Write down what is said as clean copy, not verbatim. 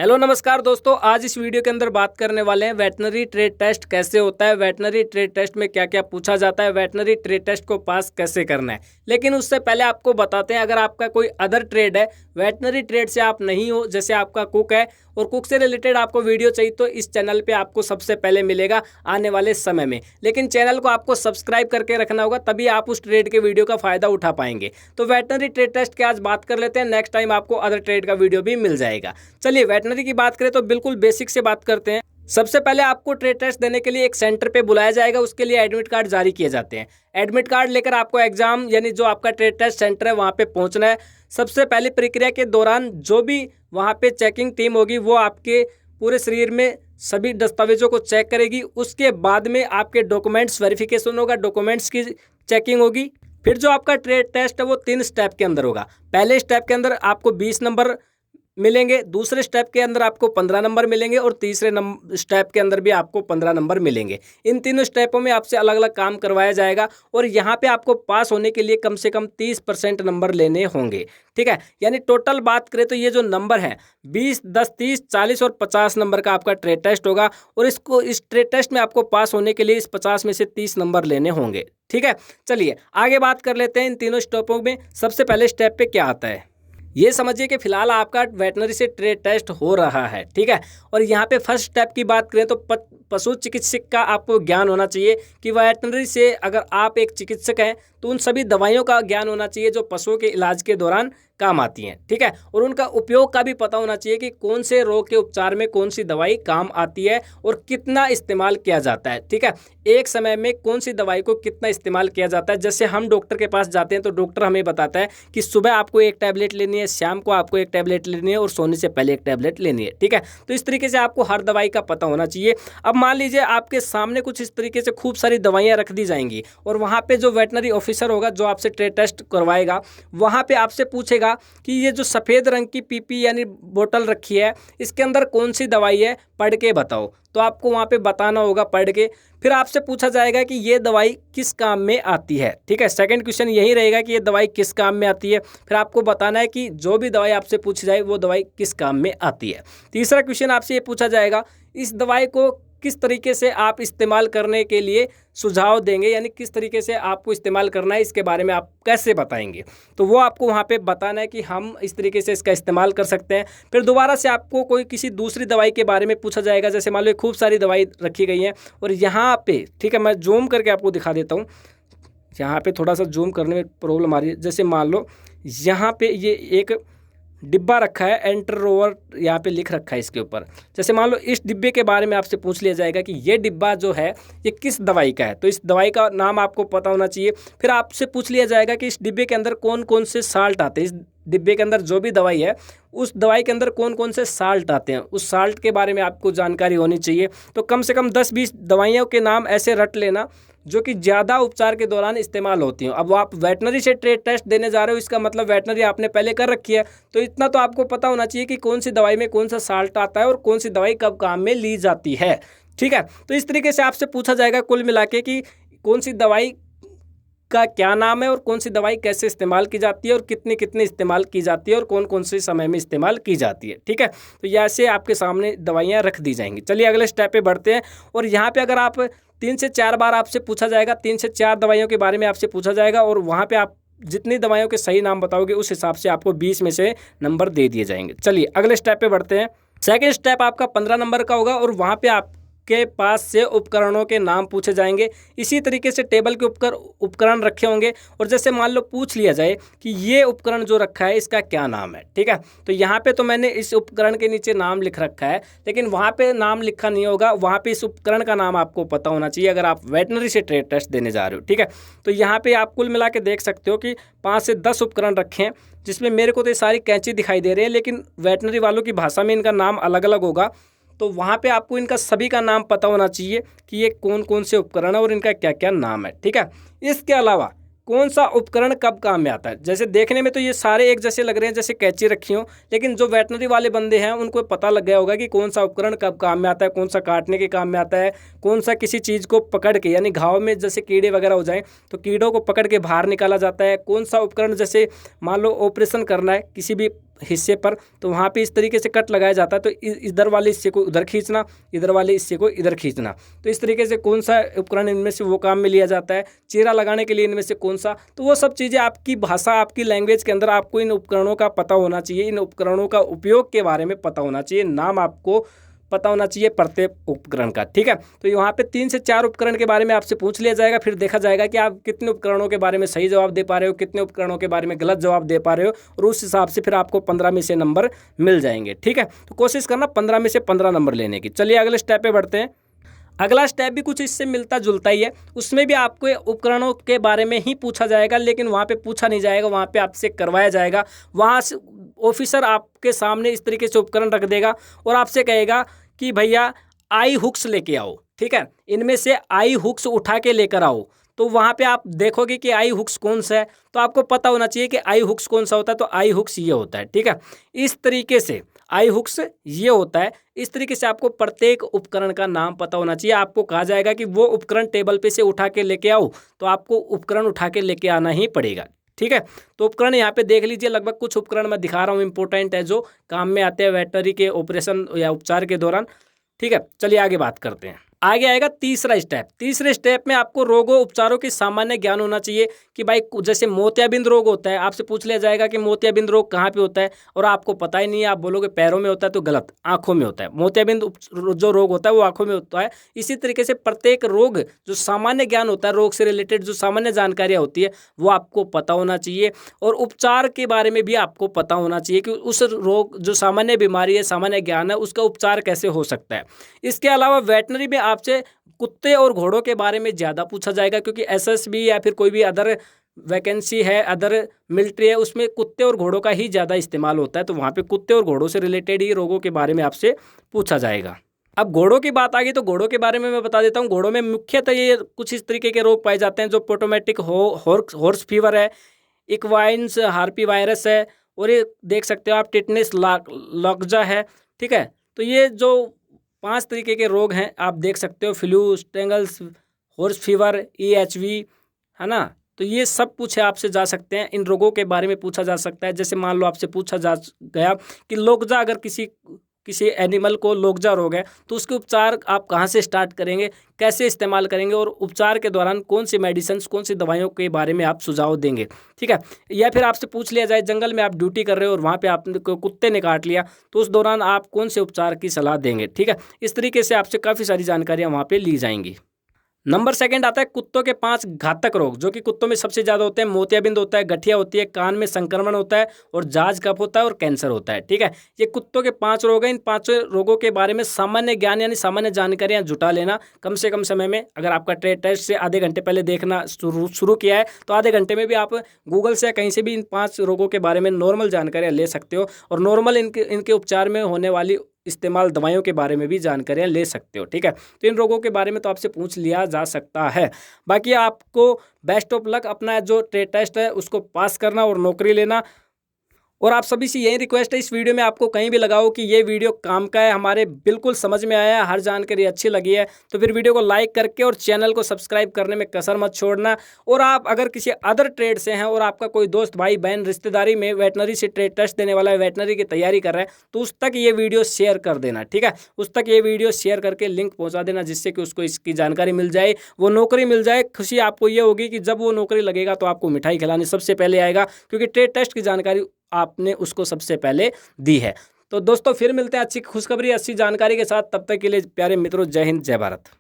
Hello नमस्कार दोस्तों, आज इस वीडियो के अंदर बात करने वाले हैं वेटनरी ट्रेड टेस्ट कैसे होता है, वेटनरी ट्रेड टेस्ट में क्या क्या पूछा जाता है, वेटनरी ट्रेड टेस्ट को पास कैसे करना है। लेकिन उससे पहले आपको बताते हैं, अगर आपका कोई अदर ट्रेड है, वेटनरी ट्रेड से आप नहीं हो, जैसे आपका कुक है और कुक से रिलेटेड आपको वीडियो चाहिए, तो इस चैनल पे आपको सबसे पहले मिलेगा आने वाले समय में। लेकिन चैनल को आपको सब्सक्राइब करके रखना होगा, तभी आप उस ट्रेड के वीडियो का फ़ायदा उठा पाएंगे। तो वेटनरी ट्रेड टेस्ट की आज बात कर लेते हैं, नेक्स्ट टाइम आपको अदर ट्रेड का वीडियो भी मिल जाएगा। चलिए वेटनरी की बात करें तो बिल्कुल बेसिक से बात करते हैं। सबसे पहले आपको ट्रेड टेस्ट देने के लिए एक सेंटर पे बुलाया जाएगा, उसके लिए एडमिट कार्ड जारी किए जाते हैं। एडमिट कार्ड लेकर आपको एग्जाम यानी जो आपका ट्रेड टेस्ट सेंटर है वहाँ पे पहुँचना है। सबसे पहली प्रक्रिया के दौरान जो भी वहाँ पे चेकिंग टीम होगी वो आपके पूरे शरीर में सभी दस्तावेजों को चेक करेगी। उसके बाद में आपके डॉक्यूमेंट्स वेरिफिकेशन होगा, डॉक्यूमेंट्स की चेकिंग होगी। फिर जो आपका ट्रेड टेस्ट है वो 3 स्टेप के अंदर होगा। पहले स्टेप के अंदर आपको 20 नंबर मिलेंगे, दूसरे स्टेप के अंदर आपको 15 नंबर मिलेंगे और तीसरे स्टेप के अंदर भी आपको 15 नंबर मिलेंगे। इन तीनों स्टेपों में आपसे अलग अलग काम करवाया जाएगा और यहाँ पे आपको पास होने के लिए कम से कम 30% नंबर लेने होंगे। ठीक है, यानी टोटल बात करें तो ये जो नंबर है 20, 10, 30, 40 और 50 नंबर का आपका ट्रेड टेस्ट होगा और इस ट्रेड टेस्ट में आपको पास होने के लिए इस 50 में से 30 नंबर लेने होंगे। ठीक है, चलिए आगे बात कर लेते हैं इन तीनों स्टेपों में। सबसे पहले स्टेप पे क्या आता है ये समझिए कि फिलहाल आपका वेटनरी से ट्रेड टेस्ट हो रहा है। ठीक है, और यहाँ पे फर्स्ट स्टेप की बात करें तो पशु चिकित्सक का आपको ज्ञान होना चाहिए कि वेटनरी से अगर आप एक चिकित्सक हैं तो उन सभी दवाइयों का ज्ञान होना चाहिए जो पशुओं के इलाज के दौरान काम आती हैं। ठीक है, और उनका उपयोग का भी पता होना चाहिए कि कौन से रोग के उपचार में कौन सी दवाई काम आती है और कितना इस्तेमाल किया जाता है। ठीक है, एक समय में कौन सी दवाई को कितना इस्तेमाल किया जाता है। जैसे हम डॉक्टर के पास जाते हैं तो डॉक्टर हमें बताता है कि सुबह आपको एक टैबलेट लेनी है, शाम को आपको एक टैबलेट लेनी है और सोने से पहले एक टैबलेट लेनी है। ठीक है, तो इस तरीके से आपको हर दवाई का पता होना चाहिए। अब मान लीजिए आपके सामने कुछ इस तरीके से खूब सारी दवाइयाँ रख दी जाएंगी और वहाँ पे जो वेटनरी ऑफिसर होगा जो आपसे ट्रेड टेस्ट करवाएगा वहाँ पे आपसे पूछेगा कि ये जो सफ़ेद रंग की पीपी यानी बोतल रखी है इसके अंदर कौन सी दवाई है, पढ़ के बताओ। तो आपको वहाँ पे बताना होगा पढ़ के। फिर आपसे पूछा जाएगा कि ये दवाई किस काम में आती है। ठीक है, सेकंड क्वेश्चन यही रहेगा कि ये दवाई किस काम में आती है। फिर आपको बताना है कि जो भी दवाई आपसे पूछी जाए वो दवाई किस काम में आती है। तीसरा क्वेश्चन आपसे ये पूछा जाएगा इस दवाई को किस तरीके से आप इस्तेमाल करने के लिए सुझाव देंगे, यानी किस तरीके से आपको इस्तेमाल करना है इसके बारे में आप कैसे बताएंगे। तो वो आपको वहाँ पे बताना है कि हम इस तरीके से इसका इस्तेमाल कर सकते हैं। फिर दोबारा से आपको कोई किसी दूसरी दवाई के बारे में पूछा जाएगा। जैसे मान लो खूब सारी दवाई रखी गई हैं और यहाँ पे, ठीक है, मैं जूम करके आपको दिखा देता हूँ। यहाँ पे थोड़ा सा जूम करने में प्रॉब्लम आ रही है। जैसे मान लो यहाँ पे ये एक डिब्बा रखा है, एंटर रोवर यहाँ पे लिख रखा है इसके ऊपर। जैसे मान लो इस डिब्बे के बारे में आपसे पूछ लिया जाएगा कि ये डिब्बा जो है ये किस दवाई का है, तो इस दवाई का नाम आपको पता होना चाहिए। फिर आपसे पूछ लिया जाएगा कि इस डिब्बे के अंदर कौन कौन से साल्ट आते हैं, इस डिब्बे के अंदर जो भी दवाई है उस दवाई के अंदर कौन कौन से साल्ट आते हैं, उस साल्ट के बारे में आपको जानकारी होनी चाहिए। तो कम से कम 10-20 दवाइयों के नाम ऐसे रट लेना जो कि ज़्यादा उपचार के दौरान इस्तेमाल होती हैं। अब आप वेटनरी से ट्रेड टेस्ट देने जा रहे हो, इसका मतलब वेटनरी आपने पहले कर रखी है, तो इतना तो आपको पता होना चाहिए कि कौन सी दवाई में कौन सा साल्ट आता है और कौन सी दवाई कब काम में ली जाती है। ठीक है, तो इस तरीके से आपसे पूछा जाएगा कुल मिला के कि कौन सी दवाई का क्या नाम है और कौन सी दवाई कैसे इस्तेमाल की जाती है और कितनी कितनी इस्तेमाल की जाती है और कौन कौन से समय में इस्तेमाल की जाती है। ठीक है, तो ऐसे आपके सामने दवाइयाँ रख दी जाएंगी। चलिए अगले स्टेप पे बढ़ते हैं और यहाँ पे अगर आप 3 से 4 बार आपसे पूछा जाएगा, 3 से 4 दवाइयों के बारे में आपसे पूछा जाएगा और वहाँ पे आप जितनी दवाइयों के सही नाम बताओगे उस हिसाब से आपको 20 में से नंबर दे दिए जाएंगे। चलिए अगले स्टेप पे बढ़ते हैं। सेकेंड स्टेप आपका 15 नंबर का होगा और वहाँ पे आप के पास से उपकरणों के नाम पूछे जाएंगे। इसी तरीके से टेबल के उपकरण रखे होंगे और जैसे मान लो पूछ लिया जाए कि ये उपकरण जो रखा है इसका क्या नाम है। ठीक है, तो यहाँ पे तो मैंने इस उपकरण के नीचे नाम लिख रखा है, लेकिन वहाँ पे नाम लिखा नहीं होगा। वहाँ पे इस उपकरण का नाम आपको पता होना चाहिए अगर आप वेटनरी से ट्रेड टेस्ट देने जा रहे हो। ठीक है, तो यहाँ पे आप कुल मिला के देख सकते हो कि 5 से 10 उपकरण रखे हैं, जिसमें मेरे को तो ये सारी कैंची दिखाई दे रही है, लेकिन वेटनरी वालों की भाषा में इनका नाम अलग अलग होगा। तो वहाँ पे आपको इनका सभी का नाम पता होना चाहिए कि ये कौन कौन से उपकरण है और इनका क्या क्या नाम है। ठीक है, इसके अलावा कौन सा उपकरण कब काम में आता है। जैसे देखने में तो ये सारे एक जैसे लग रहे हैं, जैसे कैंची रखी हो, लेकिन जो वेटनरी वाले बंदे हैं उनको पता लग गया होगा कि कौन सा उपकरण कब काम में आता है, कौन सा काटने के काम में आता है, कौन सा किसी चीज़ को पकड़ के, यानी घाव में जैसे कीड़े वगैरह हो जाएं तो कीड़ों को पकड़ के बाहर निकाला जाता है, कौन सा उपकरण जैसे मान लो ऑपरेशन करना है किसी भी हिस्से पर, तो वहाँ पे इस तरीके से कट लगाया जाता है। तो इधर वाले हिस्से को उधर खींचना, इधर वाले हिस्से को इधर खींचना। तो इस तरीके से कौन सा उपकरण इनमें से वो काम में लिया जाता है, चीरा लगाने के लिए इनमें से कौन सा, तो वो सब चीज़ें आपकी भाषा, आपकी लैंग्वेज के अंदर आपको इन उपकरणों का पता होना चाहिए, इन उपकरणों का उपयोग के बारे में पता होना चाहिए, नाम आपको पता होना चाहिए प्रत्येक उपकरण का। ठीक है, तो यहाँ पे 3 से 4 उपकरण के बारे में आपसे पूछ लिया जाएगा, फिर देखा जाएगा कि आप कितने उपकरणों के बारे में सही जवाब दे पा रहे हो, कितने उपकरणों के बारे में गलत जवाब दे पा रहे हो, और उस हिसाब से फिर आपको 15 में से नंबर मिल जाएंगे। ठीक है, तो कोशिश करना 15 में से 15 नंबर लेने की। चलिए अगले स्टेप पे बढ़ते हैं। अगला स्टेप भी कुछ इससे मिलता जुलता ही है, उसमें भी आपको उपकरणों के बारे में ही पूछा जाएगा, लेकिन वहाँ पे पूछा नहीं जाएगा, वहाँ पे आपसे करवाया जाएगा। वहाँ से ऑफिसर आपके सामने इस तरीके से उपकरण रख देगा और आपसे कहेगा कि भैया आई हुक्स लेके आओ। ठीक है, इनमें से आई हुक्स उठा के लेकर आओ। तो वहाँ पे आप देखोगे कि आई हुक्स कौन सा है, तो आपको पता होना चाहिए कि आई हुक्स कौन सा होता है। तो आई हुक्स ये होता है। ठीक है, इस तरीके से आई हुक्स ये होता है। इस तरीके से आपको प्रत्येक उपकरण का नाम पता होना चाहिए। आपको कहा जाएगा कि वो उपकरण टेबल पे से उठा के लेके आओ, तो आपको उपकरण उठा के लेके आना ही पड़ेगा। ठीक है, तो उपकरण यहाँ पे देख लीजिए, लगभग कुछ उपकरण मैं दिखा रहा हूँ, इंपॉर्टेंट है, जो काम में आते हैं वेटनरी के ऑपरेशन या उपचार के दौरान। ठीक है, चलिए आगे बात करते हैं। आगे आएगा तीसरा स्टेप। तीसरे स्टेप में आपको रोगों उपचारों की सामान्य ज्ञान होना चाहिए कि भाई जैसे मोतियाबिंद रोग होता है, आपसे पूछ लिया जाएगा कि मोतियाबिंद रोग कहाँ पे होता है, और आपको पता ही नहीं है, आप बोलोगे पैरों में होता है, तो गलत, आंखों में होता है। मोतियाबिंद जो रोग होता है वो आंखों में होता है। इसी तरीके से प्रत्येक रोग जो सामान्य ज्ञान होता है, रोग से रिलेटेड जो सामान्य जानकारियाँ होती है वो आपको पता होना चाहिए, और उपचार के बारे में भी आपको पता होना चाहिए कि उस रोग जो सामान्य बीमारी है, सामान्य ज्ञान है, उसका उपचार कैसे हो सकता है। इसके अलावा वेटनरी में आपसे कुत्ते और घोड़ों के बारे में ज़्यादा पूछा जाएगा, क्योंकि एसएसबी या फिर कोई भी अदर वैकेंसी है, अदर मिलिट्री है, उसमें कुत्ते और घोड़ों का ही ज़्यादा इस्तेमाल होता है। तो वहाँ पे कुत्ते और घोड़ों से रिलेटेड ही रोगों के बारे में आपसे पूछा जाएगा। अब घोड़ों की बात आ गई, तो घोड़ों के बारे में मैं बता देता हूँ। घोड़ों में मुख्यतः ये कुछ इस तरीके के रोग पाए जाते हैं, जो पोटोमेटिक हॉर्स फीवर है, इक्वाइन्स हार्पी वायरस है, और ये देख सकते हो आप टिटनेस लॉकजा है। ठीक है, तो ये जो 5 तरीके के रोग हैं आप देख सकते हो, फ्लू, स्टेंगल्स, हॉर्स फीवर, EHV, है ना। तो ये सब पूछे आपसे जा सकते हैं, इन रोगों के बारे में पूछा जा सकता है। जैसे मान लो आपसे पूछा जा गया कि लोकजा, अगर किसी एनिमल को लोकजा रोग है, तो उसके उपचार आप कहाँ से स्टार्ट करेंगे, कैसे इस्तेमाल करेंगे, और उपचार के दौरान कौन सी मेडिसिन, कौन सी दवाइयों के बारे में आप सुझाव देंगे। ठीक है, या फिर आपसे पूछ लिया जाए जंगल में आप ड्यूटी कर रहे हो और वहाँ पे आपको कुत्ते ने काट लिया, तो उस दौरान आप कौन से उपचार की सलाह देंगे। ठीक है, इस तरीके से आपसे काफ़ी सारी जानकारियाँ वहाँ पर ली जाएंगी। नंबर 2 आता है कुत्तों के 5 घातक रोग, जो कि कुत्तों में सबसे ज़्यादा होते हैं। मोतियाबिंद होता है, गठिया होती है, कान में संक्रमण होता है, और जाज कफ होता है, और कैंसर होता है। ठीक है, ये कुत्तों के 5 रोग हैं। इन 5 रोगों के बारे में सामान्य ज्ञान यानी सामान्य जानकारियाँ जुटा लेना कम से कम समय में। अगर आपका ट्रेड टेस्ट से आधे घंटे पहले देखना शुरू किया है, तो आधे घंटे में भी आप गूगल से या कहीं से भी इन 5 रोगों के बारे में नॉर्मल जानकारियाँ ले सकते हो, और नॉर्मल इनके उपचार में होने वाली इस्तेमाल दवाइयों के बारे में भी जानकारियाँ ले सकते हो। ठीक है, तो इन रोगों के बारे में तो आपसे पूछ लिया जा सकता है। बाकी आपको बेस्ट ऑफ लक, अपना जो ट्रेड टेस्ट है उसको पास करना और नौकरी लेना। और आप सभी से यही रिक्वेस्ट है, इस वीडियो में आपको कहीं भी लगाओ कि ये वीडियो काम का है, हमारे बिल्कुल समझ में आया है, हर जानकारी अच्छी लगी है, तो फिर वीडियो को लाइक करके और चैनल को सब्सक्राइब करने में कसर मत छोड़ना। और आप अगर किसी अदर ट्रेड से हैं और आपका कोई दोस्त, भाई बहन, रिश्तेदारी में वेटनरी से ट्रेड टेस्ट देने वाला है, वेटनरी की तैयारी कर रहा है, तो उस तक ये वीडियो शेयर कर देना। ठीक है, उस तक ये वीडियो शेयर करके लिंक पहुँचा देना, जिससे कि उसको इसकी जानकारी मिल जाए, वो नौकरी मिल जाए। खुशी आपको ये होगी कि जब वो नौकरी लगेगा तो आपको मिठाई खिलाने सबसे पहले आएगा, क्योंकि ट्रेड टेस्ट की जानकारी आपने उसको सबसे पहले दी है। तो दोस्तों फिर मिलते हैं अच्छी खुशखबरी, अच्छी जानकारी के साथ। तब तक के लिए प्यारे मित्रों, जय हिंद, जय भारत।